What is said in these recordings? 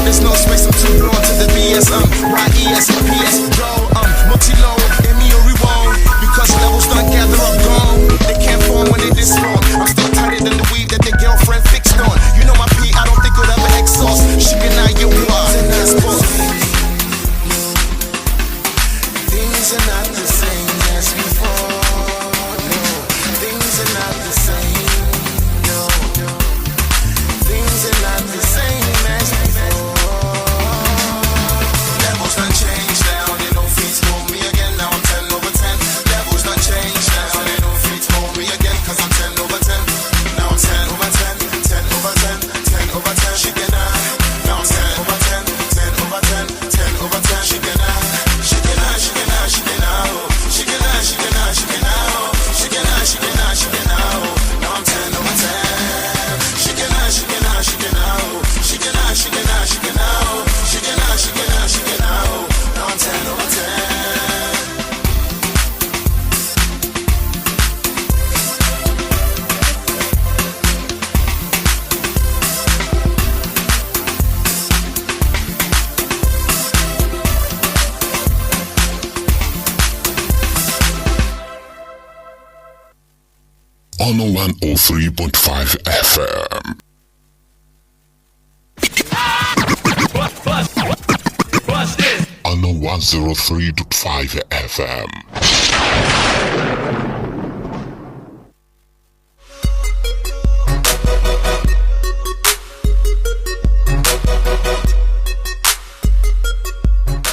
there's no space, I'm too blown to the BS, YES, PS, yo, multi-low, Emmy or rewound, because levels don't gather up gone. They can't form when they this strong. I'm still tighter than the weed that their girlfriend fixed on. You know my P, I don't think it'll ever exhaust. She can now you are, that's boss. Things are not the same as before. No, things are not the same. No, things are not the same as before. Levels done changed now. They don't feed for me again. Now I'm 10 over 10. Levels done changed now. They don't feed for me again. Cause I'm 10 over 10. Now I'm 10 over 10. 10 over 10. 10 over 10. She can now I'm 10 over 10. 10 over 10. 10 over 10. She can she can she can she can she can she can she can she can she can she can now I'm 10 over 10. She can she can she can she can she can she can she can she can she can now I'm 10 over 10. On 103.5 FM. On 103.5 FM.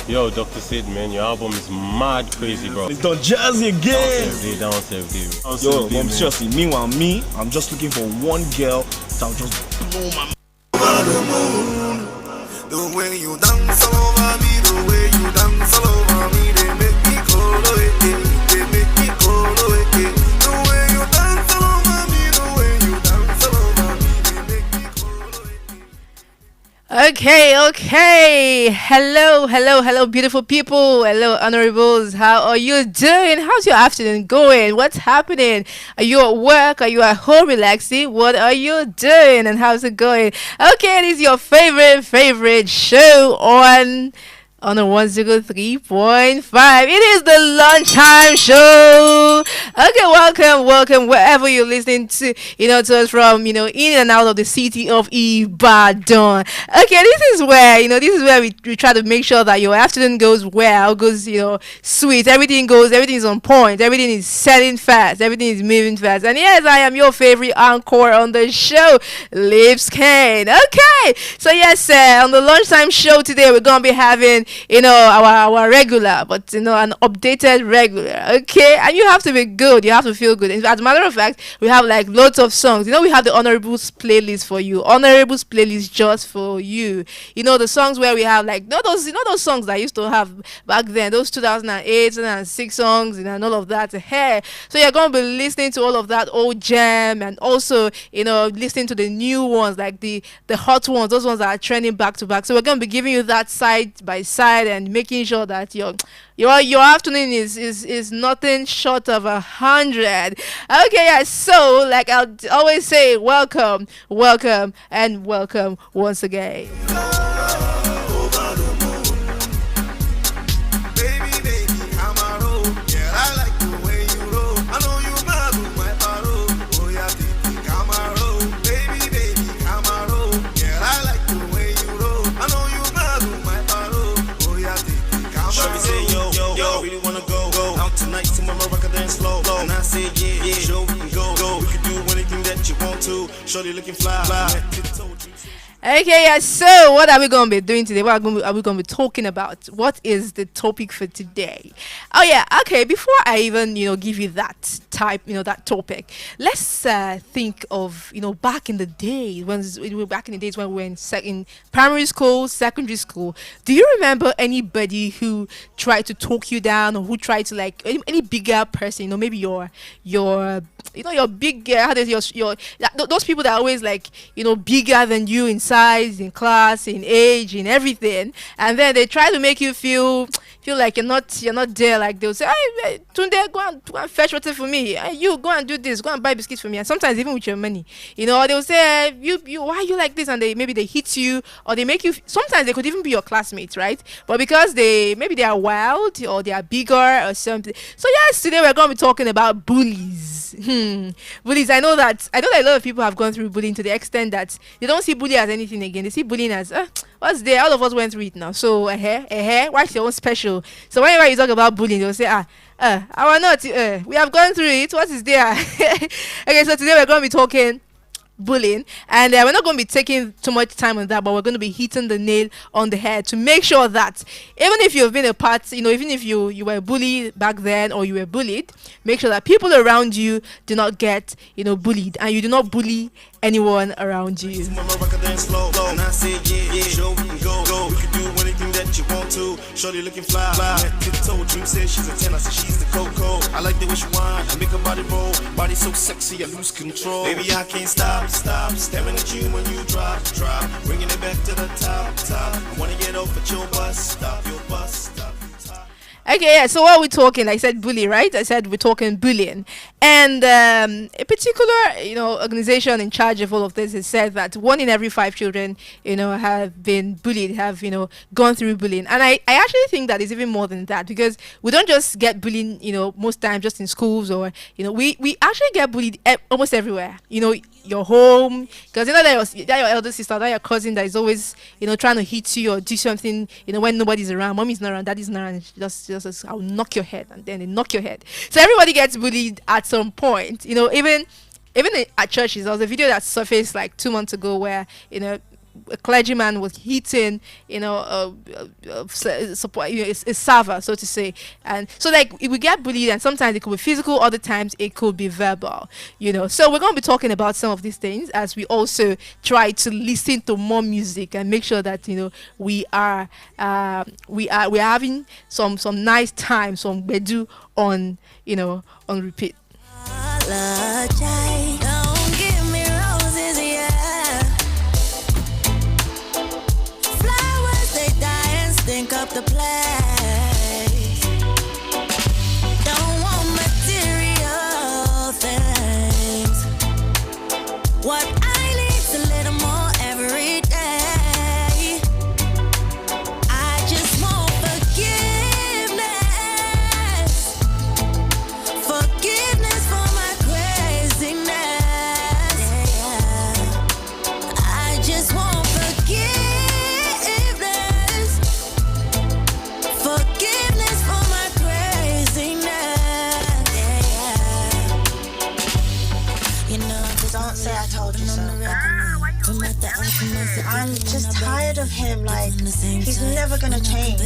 Yo, Dr. Sid, man, your album is mad crazy, bro. It's done Jazzy again. Down Day. Yo, but seriously, meanwhile, I'm just looking for one girl that'll just blow my mind. The way you dance all over me, the way you dance all over me, they make me go away, they make me go away. The way you dance all over me, the way you dance all over me, they make me go away. Okay. Hello, beautiful people. Hello, honorables. How are you doing? How's your afternoon going? What's happening? Are you at work? Are you at home relaxing? What are you doing? And how's it going? Okay, this is your favorite show on a 103.5. It is the lunchtime show. Okay, welcome wherever you're listening to, to us from, in and out of the city of Ibadan. Okay, this is where we try to make sure that your afternoon goes well, goes, sweet. Everything is on point. Everything is selling fast. Everything is moving fast. And yes, I am your favorite encore on the show, Lipscane. Okay, so yes, on the lunchtime show today, we're going to be having our regular, but an updated regular. Okay, and you have to be good, you have to feel good. As a matter of fact, we have like loads of songs. We have the honorables playlist for you, honorables playlist just for you. The songs where we have like those songs that I used to have back then, those 2008 2006 songs, and all of that. Hey, so you're going to be listening to all of that old jam, and also listening to the new ones, like the hot ones, those ones that are trending back to back. So we're going to be giving you that side by side and making sure that your afternoon is nothing short of 100. Okay, yeah, so like I'll always say, welcome and welcome once again. And I say yeah, sure we can go. We can do anything that you want to. Shorty looking fly. Okay, yeah, so what are we going to be doing today? What are we going to be talking about? What is the topic for today? Oh, yeah, okay, before I even, give you that that topic, let's think of, back in the days, when we were in primary school, secondary school. Do you remember anybody who tried to talk you down, or who tried to, like, any bigger person, maybe your big, those people that are always, like, bigger than you in size, in class, in age, in everything, and then they try to make you feel feel like you're not there. Like they'll say, hey, Tunde, go and fetch water for me. Hey, you go and do this, go and buy biscuits for me. And sometimes even with your money, they'll say, you why are you like this? And maybe they hit you, or they make you. Sometimes they could even be your classmates, right? But because maybe they are wild, or they are bigger or something. So yes, today we're going to be talking about bullies. Bullies. I know that a lot of people have gone through bullying to the extent that they don't see bullying as anything again. They see bullying as what's there. All of us went through it now. So what's your own special? So whenever you talk about bullying, they'll say our not we have gone through it. What is there? Okay, so today we're going to be talking bullying, and we're not going to be taking too much time on that, but we're going to be hitting the nail on the head to make sure that even if you've been a part, even if you were bullied back then, or you were bullied, make sure that people around you do not get bullied, and you do not bully anyone around you. Shorty looking fly. Tiptoe dream says she's a 10. I said she's the coco. I like the way she whine and make her body roll. Body so sexy, I lose control. Baby, I can't stop staring at you when you drop. Bringing it back to the top. I wanna get off at your bus stop. Okay, yeah, so what are we talking? I said bully, right? I said we're talking bullying. And a particular, organization in charge of all of this has said that 1 in every 5 children, have been bullied, have, gone through bullying. And I actually think that is even more than that, because we don't just get bullying, most times just in schools, or, we actually get bullied almost everywhere. Your home, because that your elder sister, that your cousin that is always trying to hit you or do something when nobody's around, mommy's not around, daddy's not around, just I'll knock your head, and then they knock your head. So everybody gets bullied at some point. Even at churches. There was a video that surfaced like 2 months ago where a clergyman was hitting a server, so to say. And so like we get bullied, and sometimes it could be physical, other times it could be verbal. So we're going to be talking about some of these things as we also try to listen to more music and make sure that we are having some nice time, some bedu on on repeat. Up the place. Don't want material things. What I need's a little more every day. I just want forgiveness for my craziness. I just want forgiveness for my craziness. Don't say I told you so. I'm just tired of him. Like, he's never gonna change.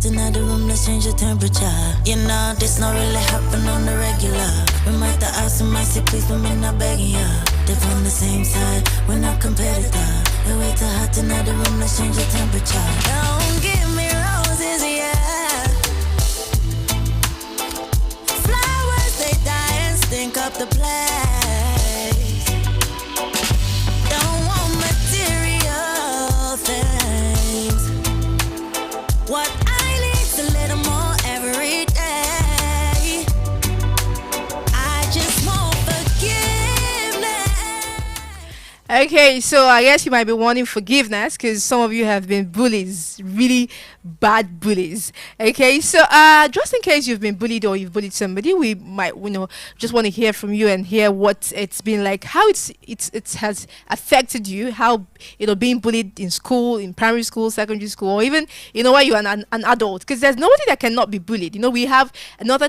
Another room, let's change the temperature. This not really happen on the regular. We might the ask and might say please, but me not begging ya. They're from the same side, we're not competitor. The way too hot, another room, let's change the temperature. Don't give me roses, yeah. Flowers, they die and stink up the place. Don't want material things. What I need's a little more every day. I just want forgiveness. Okay, so I guess you might be wanting forgiveness because some of you have been bullies, really bad bullies. Okay, so just in case you've been bullied or you've bullied somebody, we might just want to hear from you and hear what it's been like, how it has affected you, how being bullied in school, in primary school, secondary school, or even while you're an adult, because there's nobody that cannot be bullied. We have another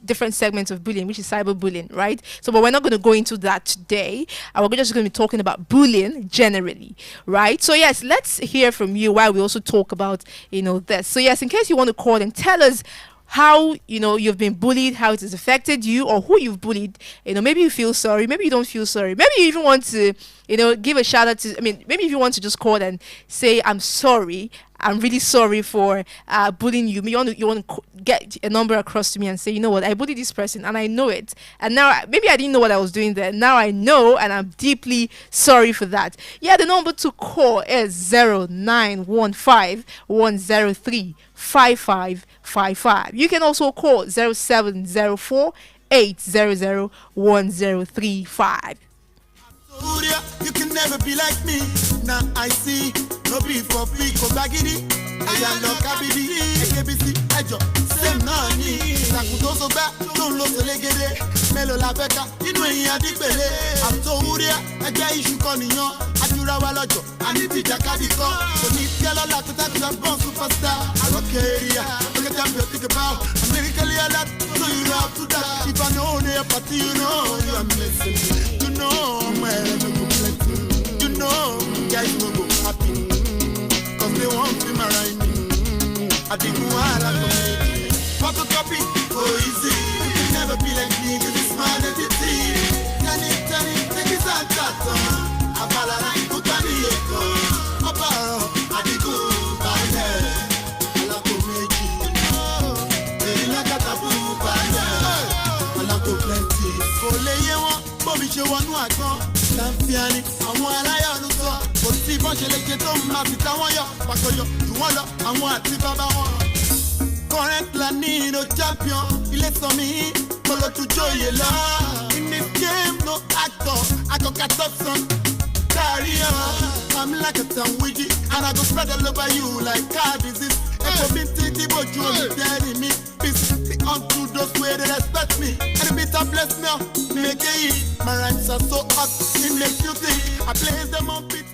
different segments of bullying, which is cyberbullying, right? So but we're not going to go into that today. We're just going to be talking about bullying generally, right? So yes, let's hear from you while we also talk about this. So yes, in case you want to call and tell us how you've been bullied, how it has affected you, or who you've bullied. Maybe you feel sorry, maybe you don't feel sorry, maybe you even want to give a shout out to, maybe if you want to just call and say I'm sorry, I'm really sorry for bullying you. You want to get a number across to me and say, you know what, I bullied this person and I know it. And now maybe I didn't know what I was doing there. Now I know, and I'm deeply sorry for that. Yeah, the number to call is 0915-103-5555. You can also call 0704-800-1035. You can never be like me. Now I see no be for free, go baggity. I am no cabidi, AKBC, Ejo, same nani. Sakutoso ba, don't lose the legede. Melo la beca, inwe adipele. I'm so uria, I get issue conion. Ajura walojo, I need to jakadiko. So need yellow like that born superstar. I rock area, look at them, you think about. Americally a lot, so you have to die. If I know they party, you know you're missing. You know, man, you know, guys will go happy. Cause they won't be marrying me. I think we are like a photocopy, oh easy. You can never be like me, cause it's my identity. Tell it, take it out, I fall like put on the echo. Oparo, I think who by there. I love to make it. They like a taboo by there. I love to plenty. For lay one, Bobby, you want one. Championi, àwọn aláyọ̀nù sọ, kò sí bọ́n ṣe lè ṣe tó máa fi táwọn yọ, pàkọyọ, jù wọ́n lọ, àwọn àti bàbá wọn. Current Lanino champion, ilé sọ mí, mo lọ tún jóye lọ. In this game, no actor, I go catch up son. Carry on, I'm like a sandwich, and I go spread all over you like car disease. Epo mi ti dìbò ju omi tẹ́rì mi, peace be unto those way they respect me. And the bitter bless me, make it. My rhymes are so hot, it makes you think. I place them on beat.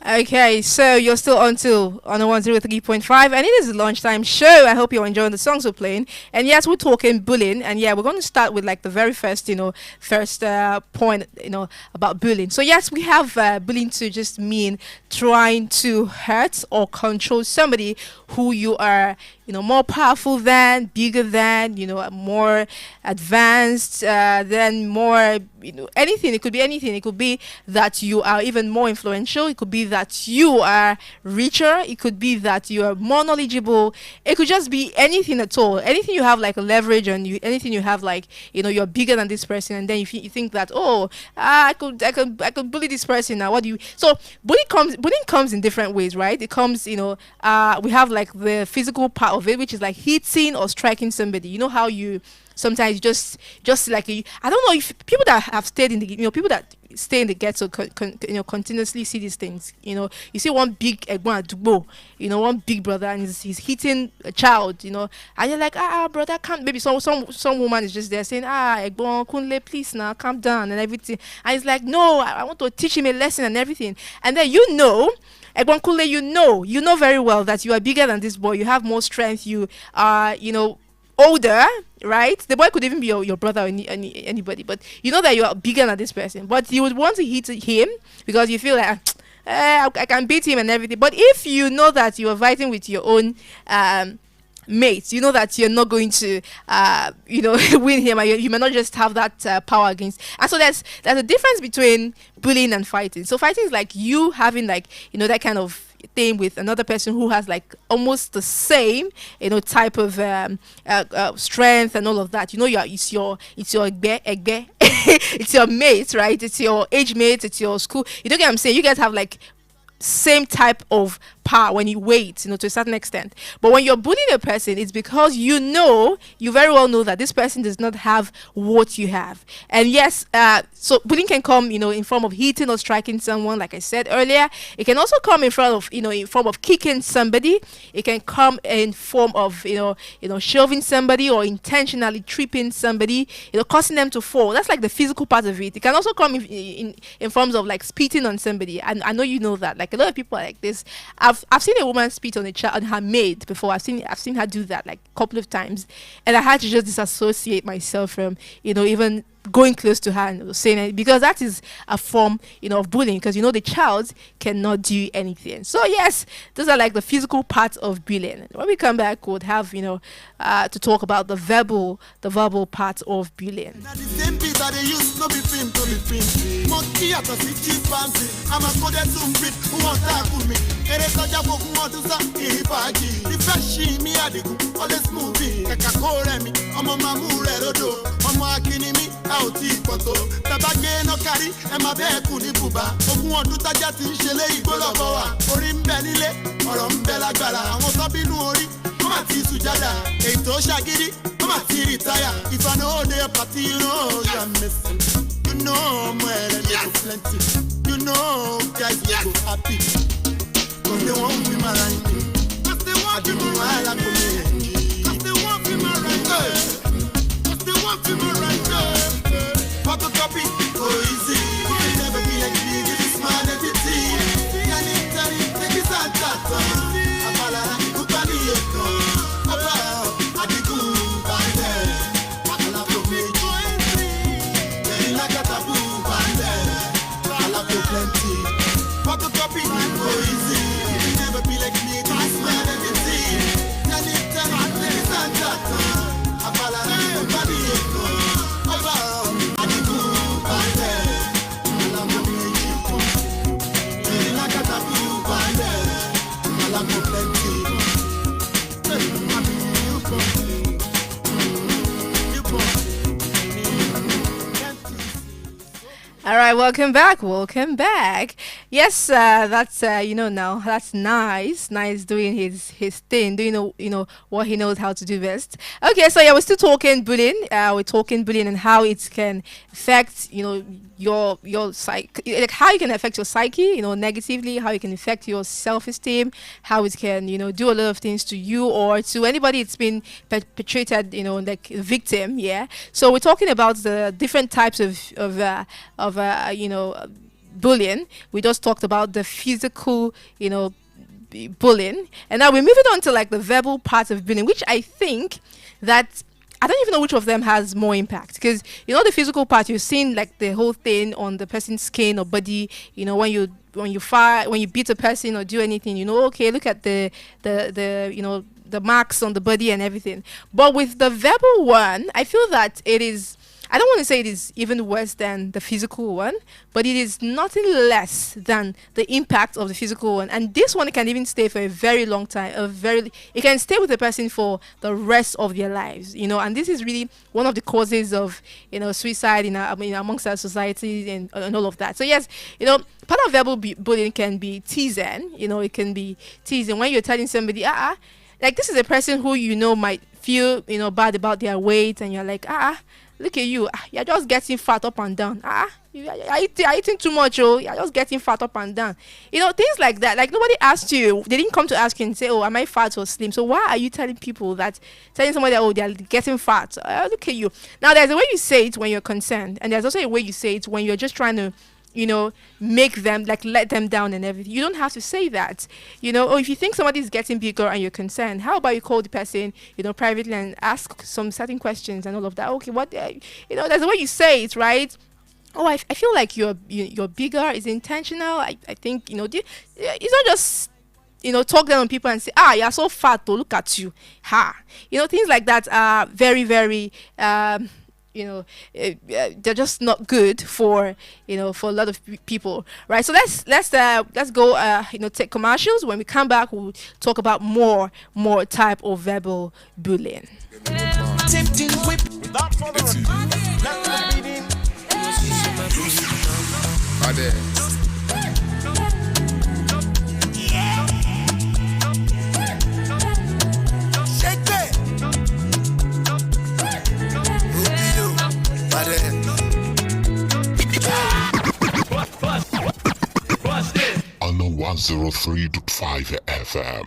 Okay, so you're still on 103.5, and it is the lunchtime show. I hope you're enjoying the songs we're playing. And yes, we're talking bullying, and yeah, we're going to start with like the very first, point, about bullying. So yes, we have bullying to just mean trying to hurt or control somebody who you are, more powerful than, bigger than, more advanced than, more, anything. It could be anything. It could be that you are even more influential. It could be that you are richer. It could be that you are more knowledgeable. It could just be anything at all. Anything you have like a leverage on you. Anything you have like, you're bigger than this person, and then you think that, I could bully this person now. What do you? So bullying comes in different ways, right? It comes, we have like the physical part of it, which is like hitting or striking somebody. You know how you sometimes just like I don't know if people that have stayed in the people that stay in the ghetto continuously see these things. You see one big Egbo, one big brother, and he's hitting a child, and you're like, brother, can't. Maybe some woman is just there saying, Egbo Kunle, please now calm down and everything, and he's like, no, I want to teach him a lesson and everything, and then Egbon Kule, you know very well that you are bigger than this boy. You have more strength. You are, older, right? The boy could even be your brother or anybody, but you know that you are bigger than this person. But you would want to hit him because you feel like, I can beat him and everything. But if you know that you are fighting with your own mates, you know that you're not going to win him, and you may not just have that power against. And so there's a difference between bullying and fighting. So fighting is like you having like that kind of thing with another person who has like almost the same type of strength and all of that. It's your egbe it's your mate, right? It's your age mate, it's your school. You don't get what I'm saying? You guys have like same type of power when you wait, to a certain extent. But when you're bullying a person, it's because you very well know that this person does not have what you have. And yes, so bullying can come, in form of hitting or striking someone, like I said earlier. It can also come in form of kicking somebody. It can come in form of, shoving somebody or intentionally tripping somebody, causing them to fall. That's like the physical part of it. It can also come in forms of like spitting on somebody. And I know you know that. Like a lot of people are like this. I've seen a woman spit on her maid before. I've seen her do that like a couple of times, and I had to just disassociate myself from even going close to her and saying it, because that is a form, of bullying, because the child cannot do anything. So yes, those are like the physical parts of bullying. When we come back, we'll have to talk about the verbal parts of bullying. If I know their party, you're missing. Plenty. Guys, go happy. Cause they won't be my right. Cause they won't be my right. Cause they won't be my right. Cause they won't be my right. Photocopy, go easy. You never be like me, this is my identity. Take this and that. Abala, Kupani, photocopy, go easy. You never be like me, this is my identity. All right, welcome back. Yes, that's now that's nice doing his thing, doing what he knows how to do best. Okay, so yeah, we're still talking bullying. We're talking bullying and how it can affect your psyche, like how it can affect your psyche, negatively, how it can affect your self-esteem, how it can do a lot of things to you or to anybody it's been perpetrated, like victim. Yeah, so we're talking about the different types of bullying. We just talked about the physical, bullying, and now we're moving on to like the verbal part of bullying, which I think that I don't even know which of them has more impact, because the physical part, you've seen like the whole thing on the person's skin or body. When you beat a person or do anything, okay, look at the marks on the body and everything. But with the verbal one, I feel that it is, I don't want to say it is even worse than the physical one, but it is nothing less than the impact of the physical one. And this one can even stay for a very long time. It can stay with the person for the rest of their lives, And this is really one of the causes of, suicide amongst our society and all of that. So yes, part of verbal bullying can be teasing. It can be teasing when you're telling somebody, like this is a person who might feel bad about their weight, and you're like, look at you, you're just getting fat up and down. You're eating too much, you're just getting fat up and down. Things like that. Like nobody asked you, they didn't come to ask you and say, oh, am I fat or slim? So why are you telling somebody that, oh, they're getting fat? Look at you. Now there's a way you say it when you're concerned, and there's also a way you say it when you're just trying to make them, like, let them down and everything. You don't have to say that. Or if you think somebody is getting bigger and you're concerned, how about you call the person, privately and ask some certain questions and all of that. Okay, what, there's a way you say it, right? Oh, I feel like you're bigger. Is intentional. I think, it's not just, talk down on people and say, you're so fat, to look at you. Things like that are very, very, they're just not good for for a lot of people, right? So let's go take commercials. When we come back, we'll talk about more type of verbal bullying. Without further ado, let the beating. On 103.5 FM.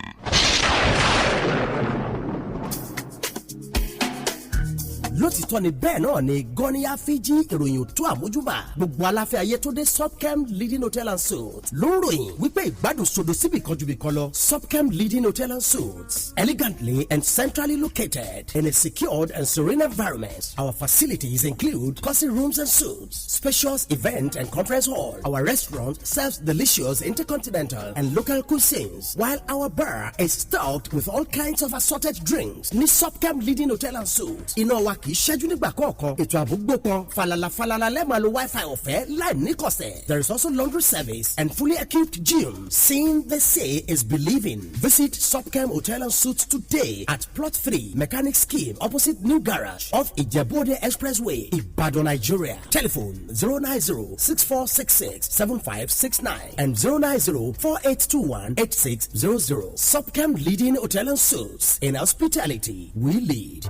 lótìtọ́ ni bẹ́ẹ̀ náà ni gọ́níyà fíjì ìròyìn tó àmójúbà gbogbo aláfẹ́ ayé tó dé Subcam Leading Hotel and Suites ló ń ròyìn wípé ìgbádùn sodo síbi kan ju bí kan lọ. Subcam Leading Hotel and Suites, elegantly and centrally located in a secured and serene environment. Our facilities include cozy rooms and suites, spacious event and conference hall. Our restaurant serves delicious intercontinental and local cuisines, while our bar is stocked with all kinds of assorted drinks. Ní Subcam Leading Hotel and Suites, iná wa kì í ṣẹ́jú nígbà kọ̀ọ̀kan. Ètò ààbò gbópọn falala lẹ́ẹ̀ma lo Wi-Fi ọ̀fẹ́ láì níkọ̀sẹ̀. There is also laundry service and fully equipped gym. Seeing the say is believing. Visit Subcam Hotel and Suites today at Plot 3, Mechanic Scheme, opposite New Garage, off Ijebu-Ode Expressway, Ibadan, Nigeria. Telephone 090-6466-7569 and 090-4821-8600. Subcam Leading Hotel and Suites. In hospitality, we lead.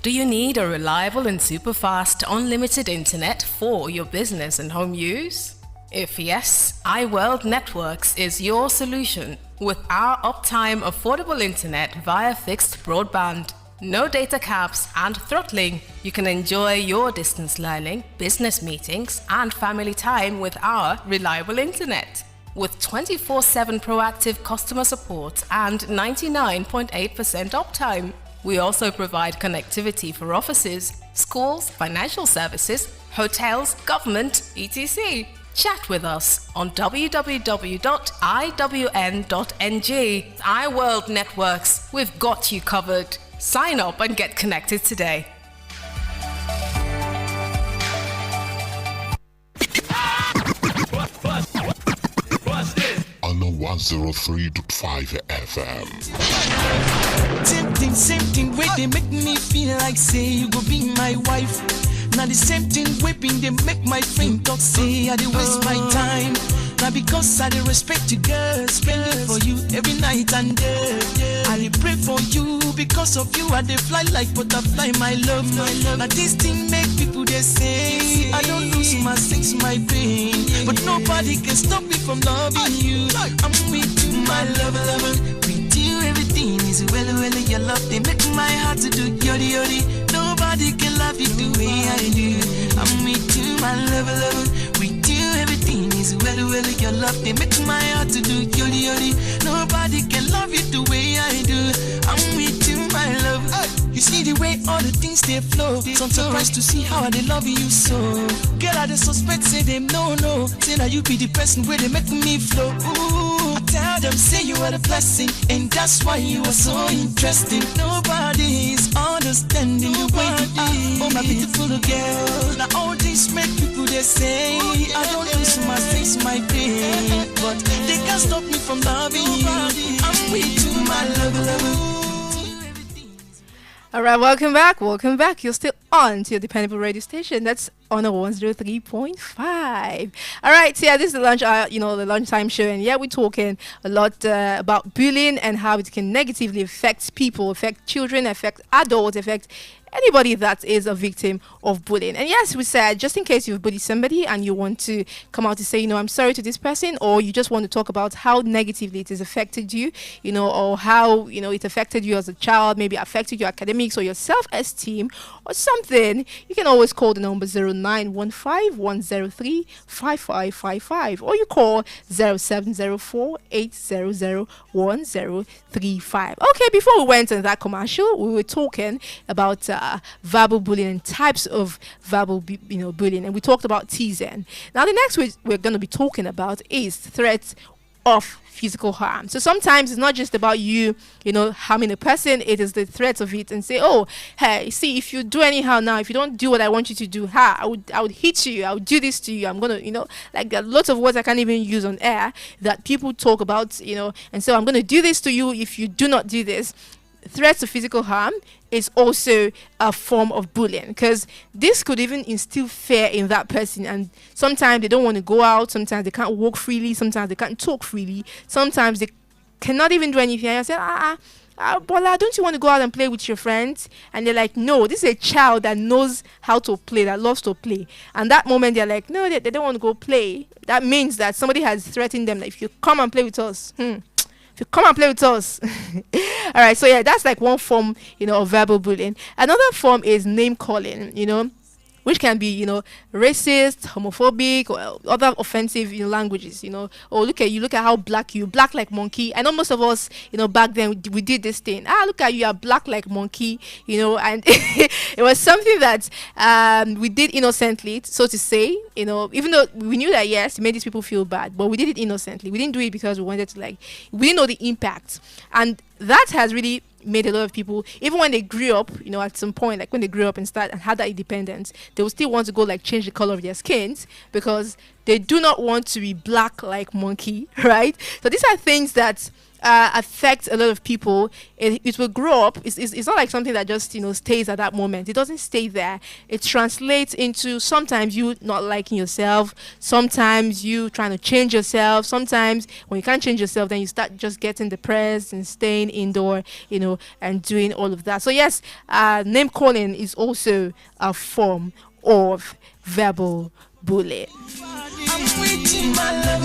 Do you need a reliable and super fast unlimited internet for your business and home use? If yes, iWorld Networks is your solution with our uptime affordable internet via fixed broadband. No data caps and throttling. You can enjoy your distance learning, business meetings, and family time with our reliable internet. With 24/7 proactive customer support and 99.8% uptime. We also provide connectivity for offices, schools, financial services, hotels, government, etc. Chat with us on www.iwn.ng. iWorld Networks, we've got you covered. Sign up and get connected today. On 103.5 FM. Same thing, where they make me feel like say you go be my wife. Now the same thing whipping they make my friend talk say I dey waste my time. Now because I dey respect you girl, spend it for you every night and day. I dey pray for you because of you I dey fly like butterfly my love. Now this thing make people they say I don't lose my sense, my pain, but nobody can stop me from loving you. I'm with you, my lover. With you everything is well. Your love they make my heart to do yodi yodi. Nobody can love you the way I do. I'm with you, my lover. With you everything is well. Your love they make my heart to do yodi yodi. Nobody can love you the way I do. I'm with you, my love. You see the way all the things they flow. So I'm surprised to see how they love you so. Girl, I just suspect say them no. Say that you be the person where they make me flow. Ooh, I tell them say you are the blessing, and that's why you are so interesting. Nobody is understanding the way you are. Oh my beautiful girl. Now all these make people they say I don't lose my face, my pain, but they can't stop me from loving you. I'm with you, my love. All right, welcome back. You're still on to your dependable radio station. That's on a 103.5. All right, so yeah, this is the the lunchtime show, and yeah, we're talking a lot about bullying and how it can negatively affect people, affect children, affect adults, affect anybody that is a victim of bullying. And yes, we said just in case you've bullied somebody and you want to come out to say, I'm sorry to this person, or you just want to talk about how negatively it has affected you, or how, it affected you as a child, maybe affected your academics or your self-esteem or something, you can always call the number 0915-103-5555, or you call 0704-800-1035. Okay, before we went into that commercial, we were talking about verbal bullying and types of verbal bullying, and we talked about teasing. Now the next we're going to be talking about is threats of physical harm. So sometimes it's not just about you harming a person, it is the threats of it, and say, oh, hey, see, if you do anyhow now, if you don't do what I want you to do, I would hit you, I would do this to you, I'm gonna, like there are lots of words I can't even use on air that people talk about, and so I'm gonna do this to you if you do not do this. Threats of physical harm is also a form of bullying, because this could even instill fear in that person, and sometimes they don't want to go out, sometimes they can't walk freely, sometimes they can't talk freely, sometimes they cannot even do anything. And I say, Bola, don't you want to go out and play with your friends? And they're like, no, this is a child that knows how to play, that loves to play. And that moment they're like, no, they don't want to go play. That means that somebody has threatened them that if you come and play with us, come and play with us. All right, so yeah, that's like one form, of verbal bullying. Another form is name calling, which can be, racist, homophobic, or other offensive, languages, or look at how black like monkey. I know most of us, back then we did this thing. Look at you are black like monkey, and it was something that we did innocently, so to say, even though we knew that, yes, it made these people feel bad, but we did it innocently. We didn't do it because we wanted to, we didn't know the impact. And that has really made a lot of people, even when they grew up, at some point, like when they grew up and had that independence, they will still want to go change the color of their skins because they do not want to be black like monkey, right? So these are things that affect a lot of people. It will grow up. It's not like something that just stays at that moment. It doesn't stay there. It translates into sometimes you not liking yourself, sometimes you trying to change yourself. Sometimes when you can't change yourself, then you start just getting depressed and staying indoor, and doing all of that. So yes, name calling is also a form of verbal bullying. I'm waiting, my love.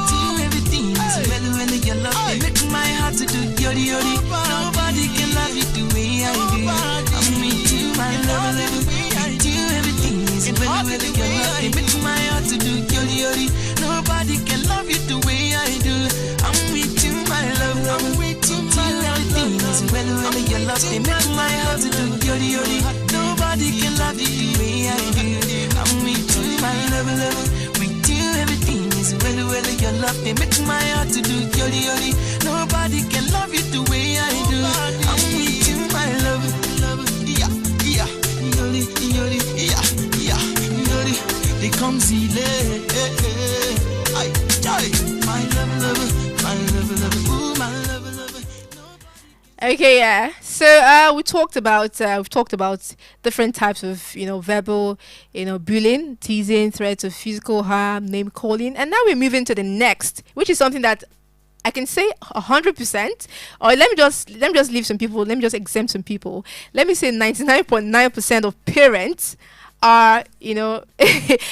Do everything is well, your love. They make my heart to do yori. Nobody can love you the way I do. I'm waiting, my love. Do everything is well, your love. They make my heart to do yori. Nobody can love you the way I do. I'm waiting, my love. I'm waiting, my love. Everything is well, your love. They make my heart to do yori. Nobody can love you the way I do. I'm waiting, my love. Everything is well, your love. They make my heart to do yori. Nobody can love you the way I do. I'm with you, my love. Yeah, yori, yeah, yori. They come see I joy, my love, ooh, my love. Okay, yeah. So we've talked about different types of verbal bullying, teasing, threats of physical harm, name calling, and now we're moving to the next, which is something that I can say 100%, or let me just leave some people. Let me just exempt some people. Let me say 99.9% of parents are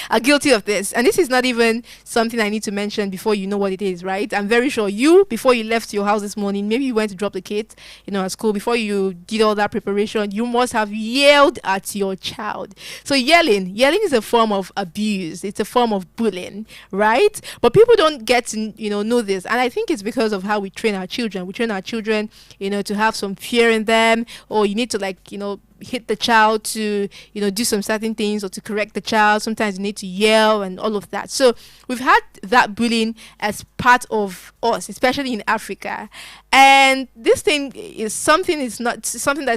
are guilty of this, and this is not even something I need to mention before you know what it is, right? I'm very sure before you left your house this morning, maybe you went to drop the kid at school. Before you did all that preparation, you must have yelled at your child. So yelling is a form of abuse. It's a form of bullying, right? But people don't get to know this, and I think it's because of how we train our children. We train our children to have some fear in them, or you need to hit the child to do some certain things, or to correct the child. Sometimes you need to yell and all of that. So we've had that bullying as part of us, especially in Africa, and this thing is something that's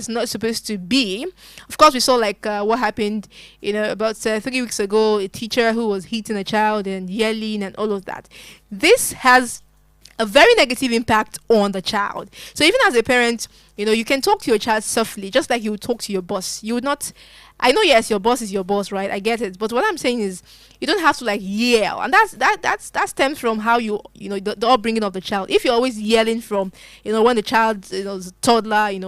not supposed to be. Of course, we saw what happened about 3 weeks ago, a teacher who was hitting a child and yelling and all of that. This has a very negative impact on the child. So even as a parent, you can talk to your child softly, just like you would talk to your boss. You would not, I know, yes, your boss is your boss, right? I get it. But what I'm saying is, you don't have to yell, and that stems from how the upbringing of the child. If you're always yelling from when the child is toddler and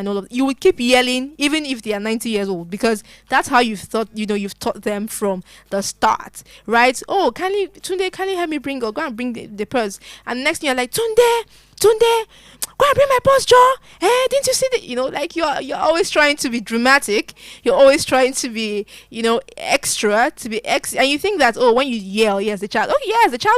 all of, you would keep yelling even if they are 90 years old, because that's how you've taught them from the start, right? Oh, Tunde, can you help me go and bring the purse? And next thing you're like, Tunde, go and bring my purse, Joe. Didn't you see that? You're always trying to be dramatic. You're always trying to be extra, and you think that when you yell, yes, the child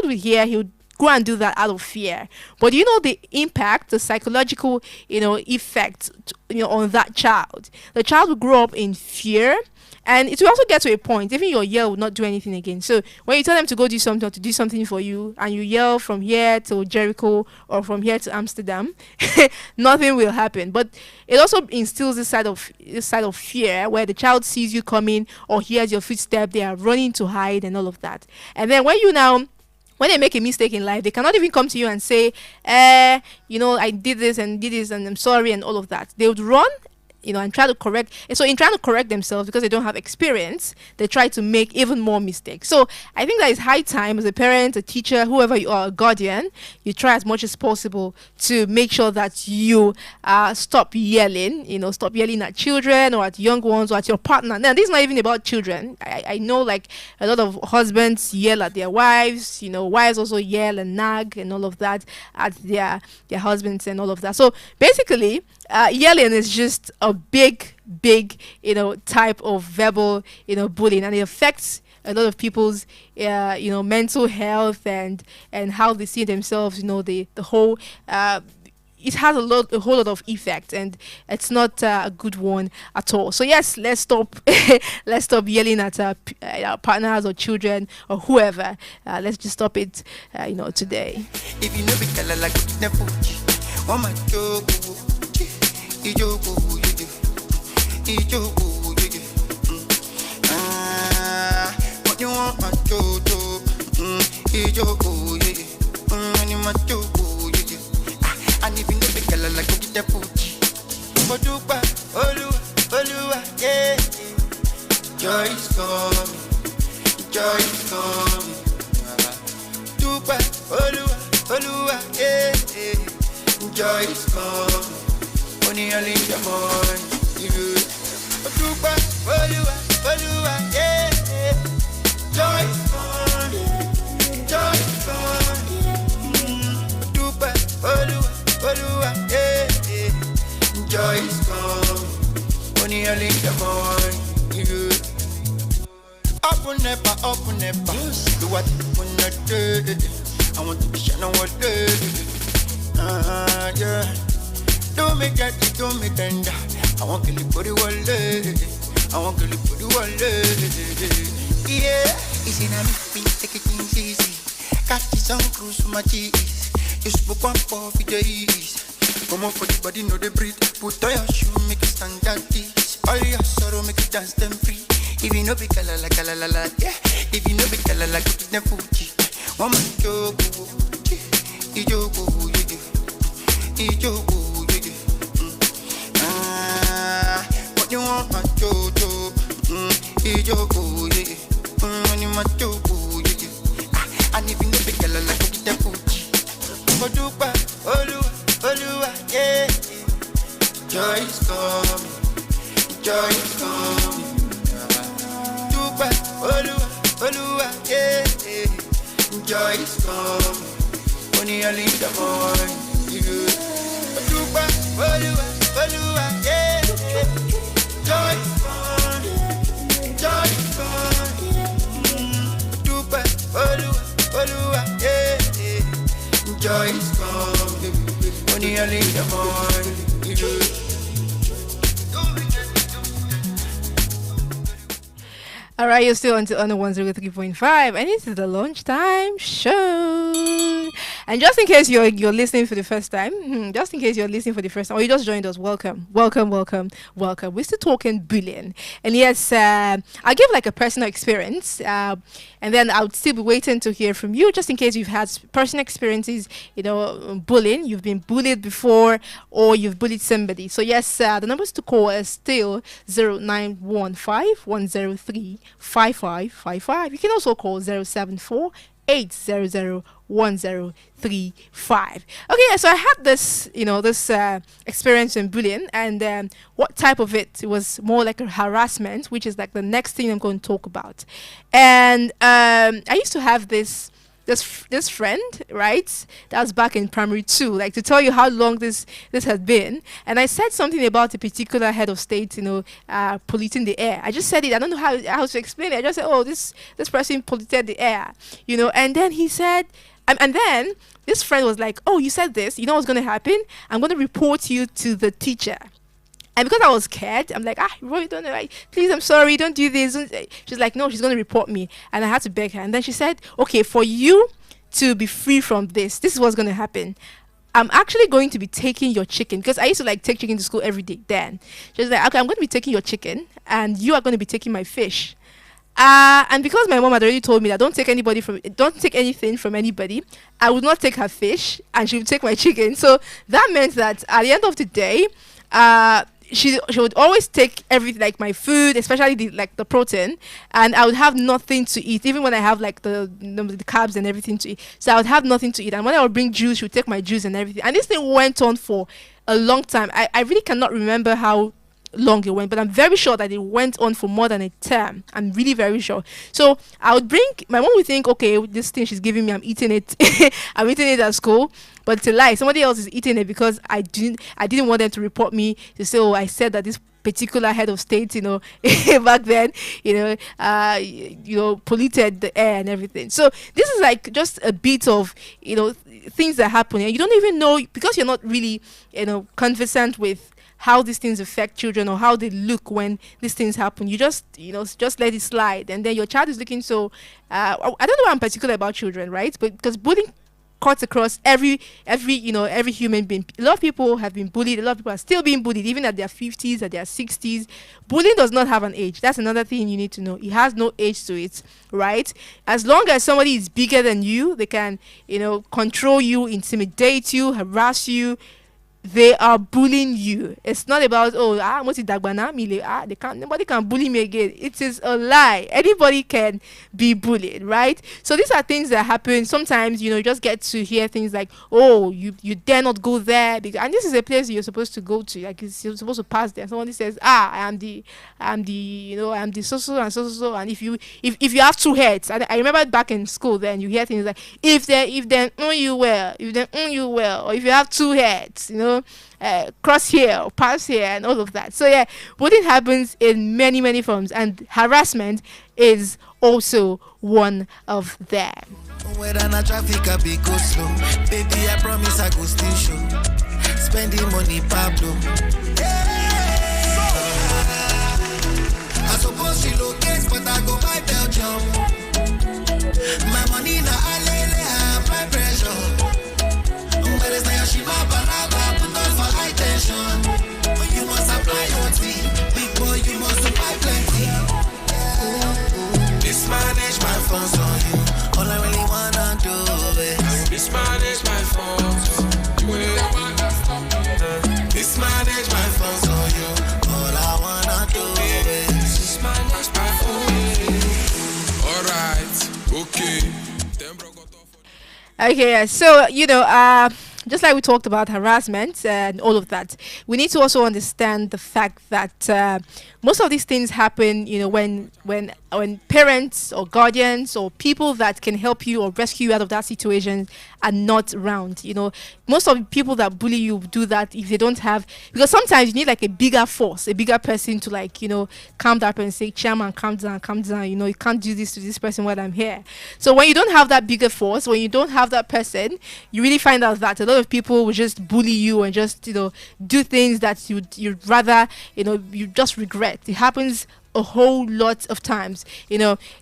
will hear. He'll go and do that out of fear. But the impact, the psychological effect on that child. The child will grow up in fear. And it will also get to a point, even your yell will not do anything again. So when you tell them to go do something, or to do something for you, and you yell from here to Jericho or from here to Amsterdam, nothing will happen. But it also instills this side of fear, where the child sees you coming or hears your footstep, they are running to hide and all of that. And then when they make a mistake in life, they cannot even come to you and say, I did this and I'm sorry and all of that. They would run and try to correct. And so in trying to correct themselves, because they don't have experience, they try to make even more mistakes. So I think that it's high time, as a parent, a teacher, whoever you are, a guardian, you try as much as possible to make sure that you stop yelling at children or at young ones or at your partner. Now, this is not even about children. I know, like, a lot of husbands yell at their wives. Wives also yell and nag and all of that at their husbands and all of that. So basically, yelling is just a big type of verbal bullying, and it affects a lot of people's mental health and how they see themselves. The whole it has a whole lot of effect, and it's not a good one at all. So yes, let's stop yelling at our partners or children or whoever. Let's just stop it today. If you know be color like oh my God, what you want my jojo, and if you know be color like the Fuji, Odupa, Olua, yeah, joy is coming, Dupa, Olua, yeah, joy is coming. Only early in the morning, Dupa, Olua, yeah, joy is coming, Dupa, Olua, yeah, joy is coming. Only early in the morning, up on never, do what you wanna do. I want to be shining what good. Yeah. Don't make that, don't make tender. I want to live for the world. Yeah, it's in a meeting, take it easy. Catch this on cruise for my cheese. You spoke one for days. Come on for the body, know the breathe. Put on your shoe, make it stand at this. All your sorrow, make it dance them free. If you know be kala la, yeah. If you know be kala la, go to the Fuji. One man go, Ijogo. What you want, my jojo? Ijogo, yeah. My jojo, yeah. And if you know be kala la, go to the Fuji. Odupa, Olua, yeah. Joy is coming. Dupa, Olua, yeah. Joy is coming. Only early in the morning. Dupa, Olua, yeah. Joy is coming. Dupa, Olua, yeah. Joy is coming. Only early in the morning. All right, you're still on 103.5, and this is the lunchtime show. And just in case you're listening for the first time, or you just joined us, welcome. We're still talking bullying, and yes, I'll give like a personal experience, and then I'll still be waiting to hear from you, just in case you've had personal experiences, bullying. You've been bullied before, or you've bullied somebody. So yes, the numbers to call is still 0915-103-5555. You can also call 074-800-1035. Okay, so I had this, this experience in bullying, and what type of it? It was more like a harassment, which is like the next thing I'm going to talk about. And I used to have this friend, right? That was back in primary 2, like to tell you how long this had been. And I said something about a particular head of state, polluting the air. I just said it. I don't know how to explain it. I just said, oh, this person polluted the air, And then he said, and then this friend was like, oh, you said this. You know what's going to happen? I'm going to report you to the teacher. And because I was scared, I'm like, Roy, don't know. Please, I'm sorry, don't do this. She's like, no, she's going to report me. And I had to beg her. And then she said, okay, for you to be free from this is what's going to happen. I'm actually going to be taking your chicken, because I used to take chicken to school every day then. She's like, okay, I'm going to be taking your chicken, and you are going to be taking my fish. And because my mom had already told me that don't take anything from anybody, I would not take her fish, and she would take my chicken. So that meant that at the end of the day, she would always take everything, like my food, especially the protein, and I would have nothing to eat, even when I have like the carbs and everything to eat. So I would have nothing to eat, and when I would bring juice, she would take my juice and everything. And this thing went on for a long time. I really cannot remember how long it went, but I'm very sure that it went on for more than a term. I'm really very sure. So I would bring, my mom would think, okay, this thing she's giving me, I'm eating it. I'm eating it at school. But it's a lie. Somebody else is eating it because I didn't want them to report me to say, oh, I said that this particular head of state, back then, polluted the air and everything. So this is like just a bit of, things that happen, and you don't even know, because you're not really, conversant with how these things affect children or how they look when these things happen. You just let it slide, and then your child is looking so. I don't know why I'm particular about children, right? But because bullying cuts across every human being. A lot of people have been bullied. A lot of people are still being bullied, even at their 50s, at their 60s. Bullying does not have an age. That's another thing you need to know. It has no age to it, right? As long as somebody is bigger than you, they can, control you, intimidate you, harass you. They are bullying you. It's not about nobody can bully me again. It is a lie. Anybody can be bullied, right? So these are things that happen. Sometimes you just get to hear things like, oh, you dare not go there, and this is a place you're supposed to go to. Like you're supposed to pass there. Somebody says, I am the so and so, and if you have two heads, I remember back in school, then you hear things like, if they you well, or if you have two heads, cross here or pass here and all of that. So yeah, bullying happens in many, many forms, and harassment is also one of them. Whether na traffic I be go slow, baby I promise I go still show. Spending money Pablo. I suppose she locates, but I go buy Belgium. My money na alele, my pressure. But it's not your Shiba Baraba, put on for high tension. You must apply your tea, big boy, you must apply plenty. Mismanage my funds on you, all I really wanna do is mismanage my funds. Mismanage my funds on you, all I wanna do is mismanage my funds. Alright, okay. Okay, so just like we talked about harassment and all of that, we need to also understand the fact that most of these things happen, when parents or guardians or people that can help you or rescue you out of that situation are not around. Most of the people that bully you do that if they don't have, because sometimes you need like a bigger force, a bigger person to calm down and say, chairman, calm down. You can't do this to this person while I'm here. So when you don't have that bigger force, when you don't have that person, you really find out that a lot of people will just bully you and just do things that you'd rather you just regret. It happens a whole lot of times,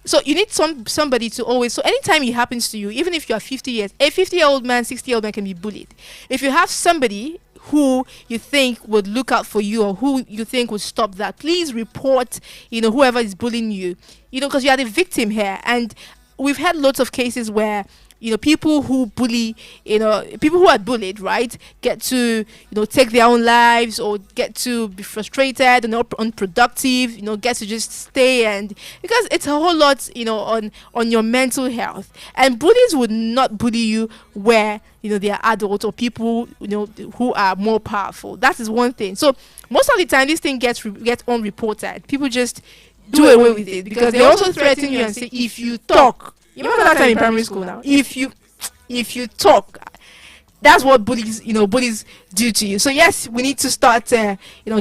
so you need somebody to always, so anytime it happens to you, even if you are 50 years, a 50-year-old man, 60-year-old man can be bullied. If you have somebody who you think would look out for you or who you think would stop that, please report whoever is bullying you, because you are the victim here. And we've had lots of cases where people who bully, people who are bullied, right, get to, take their own lives or get to be frustrated and unproductive, get to just stay, and because it's a whole lot, on your mental health. And bullies would not bully you where, they are adults or people, who are more powerful. That is one thing. So most of the time, this thing gets unreported. People just do away with it because they also threaten you and say, if you talk. You remember that time in primary school now? If you talk, that's what bullies do to you. So yes, we need to start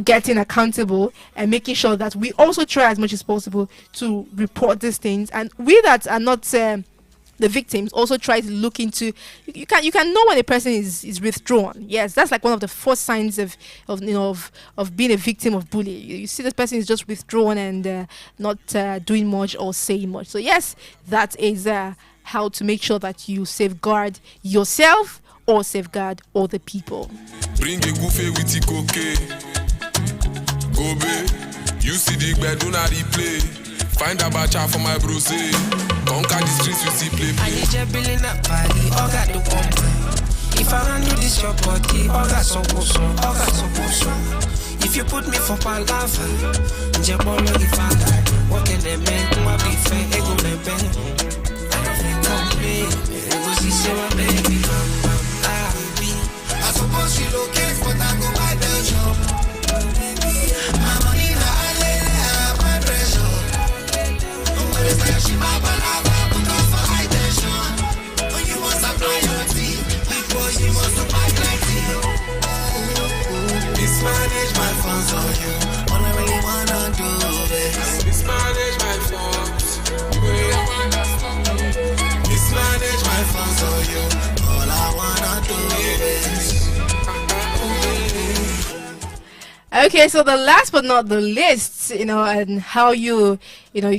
getting accountable and making sure that we also try as much as possible to report these things. And we that are not the victims also try to look into, you can know when a person is withdrawn. Yes, that's like one of the first signs of being a victim of bullying. You see this person is just withdrawn and not doing much or saying much. So yes, that is how to make sure that you safeguard yourself or safeguard other people. Bring a goofy with the cocaine. Gobe, you see the bed, do not replay. Find a bacha for my bro say. Conquer the streets with the play. I need your billing up party, all got the pump. If I run do this your body, all got so. If If you put me for palava, Jabolo ifanga, walking a man, my big friend, ego lembe. Come me, it was easy, my baby. I suppose she locates, but I go by the job. My money, my pressure. Nobody's like she my palava, but not for high tension. When you want supply your tea, because you want to buy like tea. Mismanage my funds on you. All I really wanna do is mismanage my funds. Mismanage my funds on you. All I wanna do is. Okay, so the last but not the least, and how you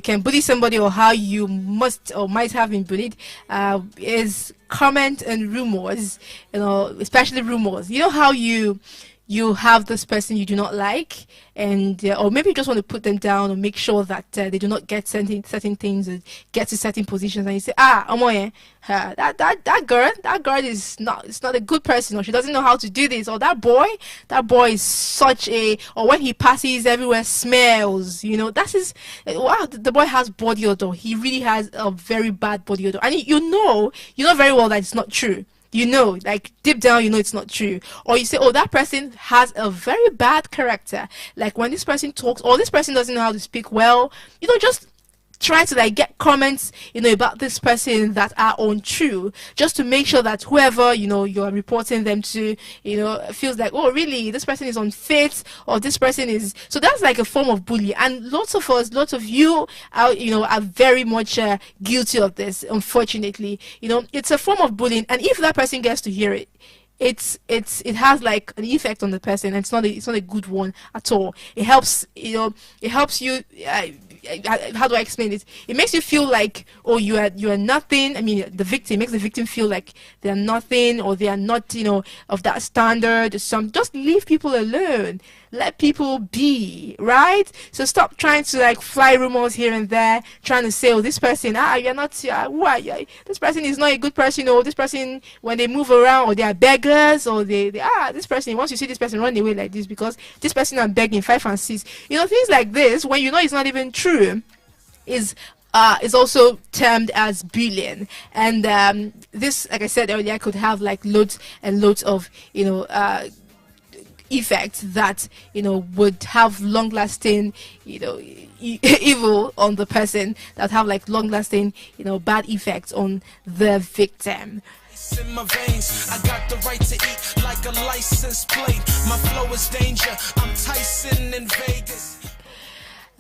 can bully somebody, or how you must or might have been bullied, is comment and rumors, especially rumors. You know how you have this person you do not like, and or maybe you just want to put them down or make sure that they do not get certain things or get to certain positions, and you say, that girl is not a good person, or she doesn't know how to do this, or that boy is such a, or when he passes everywhere smells, that is, wow, the boy has body odor, he really has a very bad body odor, and you know very well that it's not true. Like deep down, it's not true. Or you say, oh, that person has a very bad character. Like when this person talks, or this person doesn't know how to speak well, just try to get comments, about this person that are untrue, just to make sure that whoever, you're reporting them to, feels like, oh, really, this person is unfit, or this person is, so that's like a form of bullying. And lots of you are very much guilty of this, unfortunately. It's a form of bullying, and if that person gets to hear it, it has like an effect on the person, and it's not a good one at all. It helps you, how do I explain it? It makes you feel like, oh, you are nothing. I mean, the victim makes the victim feel like they are nothing, or they are not, of that standard. Just leave people alone. Let people be, right? So stop trying to fly rumors here and there, trying to say, oh, this person, you're not, this person is not a good person, or this person, when they move around, or they are beggars, or this person, once you see this person, run away like this, because this person are begging 5 and 6. Things like this, when it's not even true, is also termed as bullying. And this, like I said earlier, could have loads and loads of effects that would have long-lasting evil on the person, that have long-lasting bad effects on the victim. In my veins, I got the right to eat like a license plate. My flow is danger. I'm Tyson in Vegas.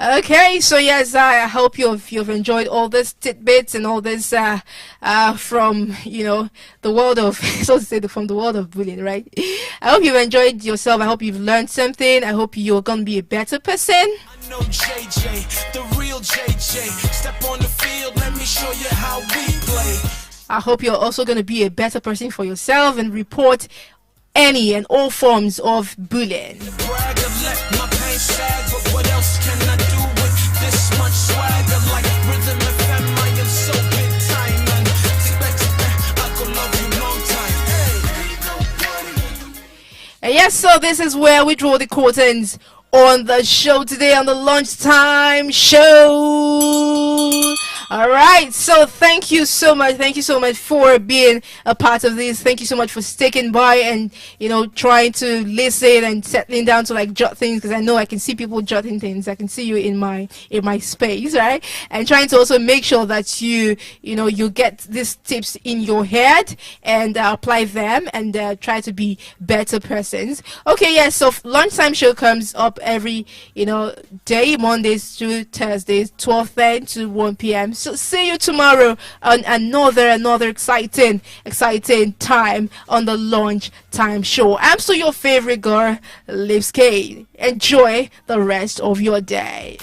Okay, so yes, I hope you've enjoyed all this tidbits and all this from the world of from the world of bullying, right? I hope you've enjoyed yourself. I hope you've learned something. I hope you're gonna be a better person. I know JJ, the real JJ. Step on the field, let me show you how we play. I hope you're also gonna be a better person for yourself and report any and all forms of bullying. And yes, so this is where we draw the curtains on the show today, on the lunchtime show. All right, so thank you so much for being a part of this. Thank you so much for sticking by and trying to listen and settling down to jot things, because I know I can see people jotting things. I can see you in my space, right? And trying to also make sure that you get these tips in your head and apply them and try to be better persons. Okay, yes, so lunchtime show comes up every day, Mondays to Thursdays, 12:10 to 1 p.m. So see you tomorrow on another exciting time on the Lunch Time Show. I'm still your favorite girl, Lipscane. Enjoy the rest of your day.